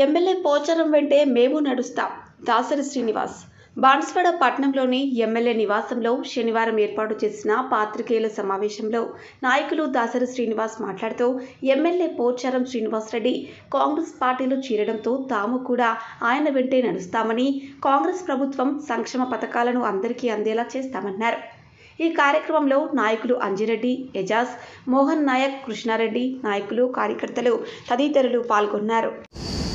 MLA Pocharam వెంటే మేము నడుస్తాం. దాసరి శ్రీనివాస్ బాన్స్వాడ పట్టణంలోని ఎమ్మెల్యే నివాసంలో శనివారం ఏర్పాటు చేసిన పాత్రికేయుల సమావేశంలో నాయకులు దాసరి శ్రీనివాస్ మాట్లాడుతూ ఎమ్మెల్యే పోచారం శ్రీనివాస్ రెడ్డి కాంగ్రెస్ పార్టీలో చేరడంతో తాము కూడా ఆయన వెంటే నడుస్తామని, కాంగ్రెస్ ప్రభుత్వం సంక్షేమ పథకాలను అందరికీ అందేలా చేస్తామన్నారు. ఈ కార్యక్రమంలో నాయకులు అంజిరెడ్డి, ఎజాజ్, మోహన్ నాయక్, కృష్ణారెడ్డి, నాయకులు, కార్యకర్తలు తదితరులు పాల్గొన్నారు.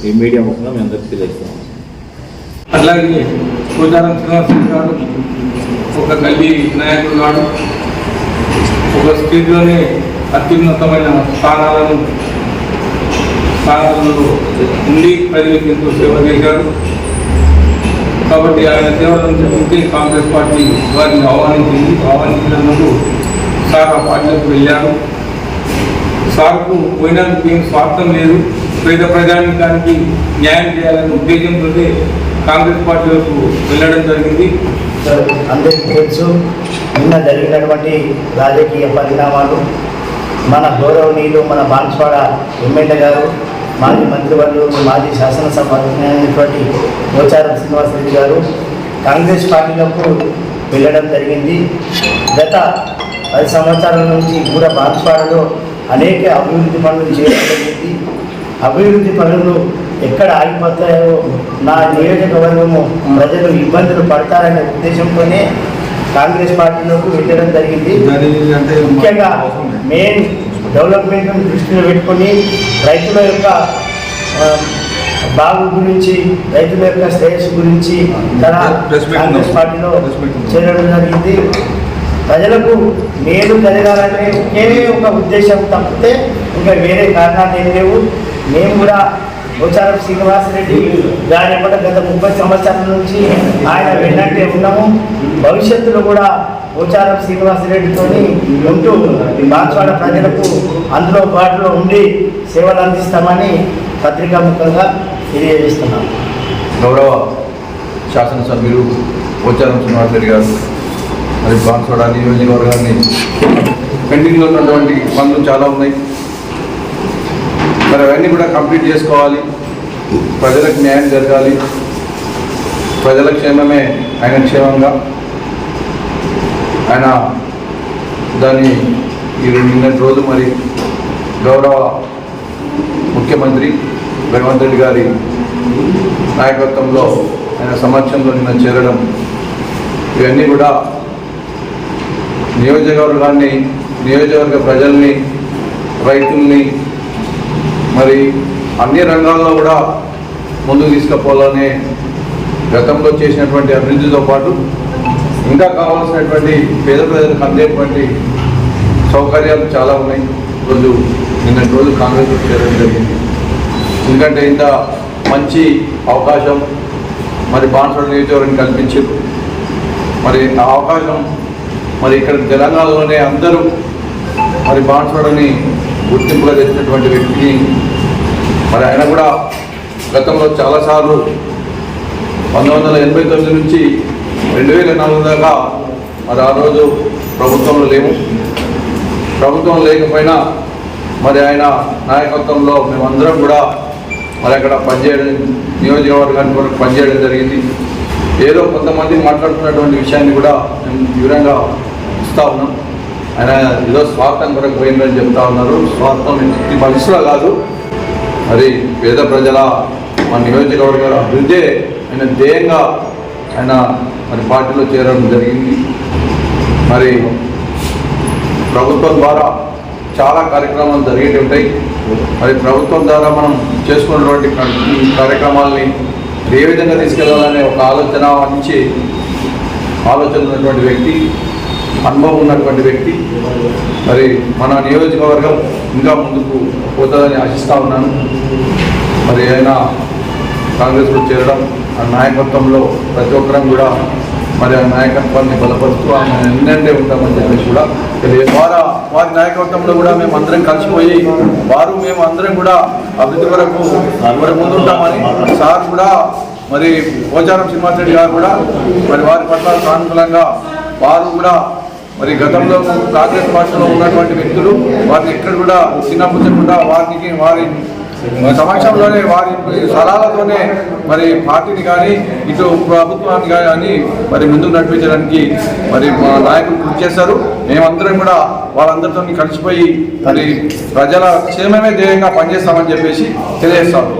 ఈ మీడియా ముఖ్యంగా మేము అందరికీ తెలియజేస్తాం. అలాగే పోచారం శ్రీనివాస్ గారు ఒక గల్లీ నాయకుడు గారు, ఒక స్టేట్లోనే అత్యున్నతమైన స్థానాలలో ఉండి ప్రజలకు ఎంతో సేవ చేశారు. కాబట్టి ఆయన సేవలను చెప్తే కాంగ్రెస్ పార్టీ వారిని ఆహ్వానించినందుకు సార్ ఆ పార్టీలకు వెళ్ళారు. సార్కు పోయినందుకు ఏం స్వార్థం లేదు, పేద ప్రజానికానికి న్యాయం చేయాలనే ఉద్దేశంతో కాంగ్రెస్ పార్టీలకు వెళ్ళడం జరిగింది. అందరికీ తెలుసు, నిన్న జరిగినటువంటి రాజకీయ పరిణామాలు మన గౌరవనీయులు, మన బాన్స్వాడ ఎమ్మెల్యే గారు, మాజీ మంత్రివర్యులు, మాజీ శాసనసభ్యులైనటువంటి పోచారం శ్రీనివాస్ రెడ్డి గారు కాంగ్రెస్ పార్టీలకు వెళ్ళడం జరిగింది. గత 10 సంవత్సరాల నుంచి కూడా బాన్స్వాడలో అనేక అభివృద్ధి పనులు చేయడం జరిగింది. అభివృద్ధి పనులు ఎక్కడ ఆగిపోతాయో, నా నియోజకవర్గము ప్రజలు ఇబ్బందులు పడతారనే ఉద్దేశంతోనే కాంగ్రెస్ పార్టీలోకి వెళ్ళడం జరిగింది. ముఖ్యంగా మెయిన్ డెవలప్మెంట్ను దృష్టిలో పెట్టుకొని రైతుల యొక్క బాగు గురించి, రైతుల యొక్క శ్రేయస్సు గురించి కాంగ్రెస్ పార్టీలో చేరడం జరిగింది. ప్రజలకు మేలు జరగాలనే ఒకే ఒక ఉద్దేశం తప్పితే ఇంకా వేరే కారణాలు ఏం లేవు. మేము కూడా పోచారం శ్రీనివాస్ రెడ్డి గారి గత 30 సంవత్సరాల నుంచి ఆయన వెన్నంటే ఉన్నాము. భవిష్యత్తులో కూడా పోచారం శ్రీనివాస్ రెడ్డితో ఉంటూ బాన్స్వాడ ప్రజలకు అందులో పాటులో ఉండి సేవలు అందిస్తామని పత్రికాముఖంగా తెలియజేస్తున్నాం. గౌరవ శాసనసభ్యులు పోచారం శ్రీనివాస్ రెడ్డి గారు మరి బాన్స్వాడ నియోజకవర్గాన్ని పెండింగ్లో ఉన్నటువంటి పనులు చాలా ఉన్నాయి. మరి అవన్నీ కూడా కంప్లీట్ చేసుకోవాలి, ప్రజలకు న్యాయం జరగాలి, ప్రజల క్షేమమే ఆయన క్షేమంగా. ఆయన దాన్ని నిన్నటి రోజు మరి గౌరవ ముఖ్యమంత్రి రేవంత్ రెడ్డి గారి నాయకత్వంలో ఆయన సమక్షంలో నిన్న చేరడం, ఇవన్నీ కూడా నియోజకవర్గ ప్రజల్ని, రైతుల్ని మరి అన్ని రంగాల్లో కూడా ముందుకు తీసుకుపోవాలనే గతంలో చేసినటువంటి అభివృద్ధితో పాటు ఇంకా కావాల్సినటువంటి పేద ప్రజలకు అందేటువంటి సౌకర్యాలు చాలా ఉన్నాయి. నిన్నటి రోజు కాంగ్రెస్లో చేరడం జరిగింది. ఎందుకంటే ఇంత మంచి అవకాశం మరి బాన్స్వాడ నియోజకవర్గం కల్పించారు. మరి ఆ అవకాశం మరి ఇక్కడ తెలంగాణలోనే అందరూ మరి బాన్స్వాడని గుర్తింపుగా తెచ్చినటువంటి వ్యక్తిని మరి ఆయన కూడా గతంలో చాలాసార్లు 1989 నుంచి 2004 దాకా మరి ఆ రోజు ప్రభుత్వంలో లేము. ప్రభుత్వం లేకపోయినా మరి ఆయన నాయకత్వంలో మేమందరం కూడా మరి అక్కడ పనిచేయడం, నియోజకవర్గానికి కూడా పనిచేయడం జరిగింది. ఏదో కొంతమంది మాట్లాడుతున్నటువంటి విషయాన్ని కూడా మేము తీవ్రంగా ఇస్తూ ఉన్నాం. ఆయన ఏదో స్వార్థం కొరకు పోయిందని చెప్తా ఉన్నారు. స్వార్థం ఈ మనసులో కాదు, మరి పేద ప్రజల మన నియోజకవర్గాల అభివృద్ధే ఆయన ధ్యేయంగా ఆయన మరి పార్టీలో చేరడం జరిగింది. మరి ప్రభుత్వం ద్వారా చాలా కార్యక్రమాలు జరిగేవి ఉంటాయి. మరి ప్రభుత్వం ద్వారా మనం చేసుకున్నటువంటి కార్యక్రమాలని ఏ విధంగా తీసుకెళ్లాలనే ఒక ఆలోచన ఉన్నటువంటి వ్యక్తి, అనుభవం ఉన్నటువంటి వ్యక్తి. మరి మన నియోజకవర్గం ఇంకా ముందుకు పోతుందని ఆశిస్తూ ఉన్నాను. మరి ఆయన కాంగ్రెస్లో చేరడం, ఆ నాయకత్వంలో ప్రతి ఒక్కరం కూడా మరి ఆ నాయకత్వాన్ని బలపరుస్తూ ఆయన ఎన్నంటే ఉంటామని చెప్పేసి కూడా వారి నాయకత్వంలో కూడా మేము అందరం కలిసిపోయి మేము అందరం కూడా అభివృద్ధి వరకు మరి ముందుంటామని సార్ కూడా మరి పోచారం శ్రీనివాస్ రెడ్డి గారు కూడా మరి వారి పట్ల సానుకూలంగా వారు కూడా మరి గతంలో కాంగ్రెస్ పార్టీలో ఉన్నటువంటి వ్యక్తులు వారిని ఎక్కడ కూడా చిన్నపుచ్చకుండా వారి సమక్షంలోనే వారి సలహాలతోనే మరి పార్టీని కానీ ఇటు ప్రభుత్వాన్ని కానీ మరి ముందుకు నడిపించడానికి మరి మా నాయకులు కృషి చేశారు. మేమందరం కూడా వాళ్ళందరితో కలిసిపోయి మరి ప్రజల క్షేమమే ధ్యేయంగా పనిచేస్తామని చెప్పేసి తెలియజేస్తాము.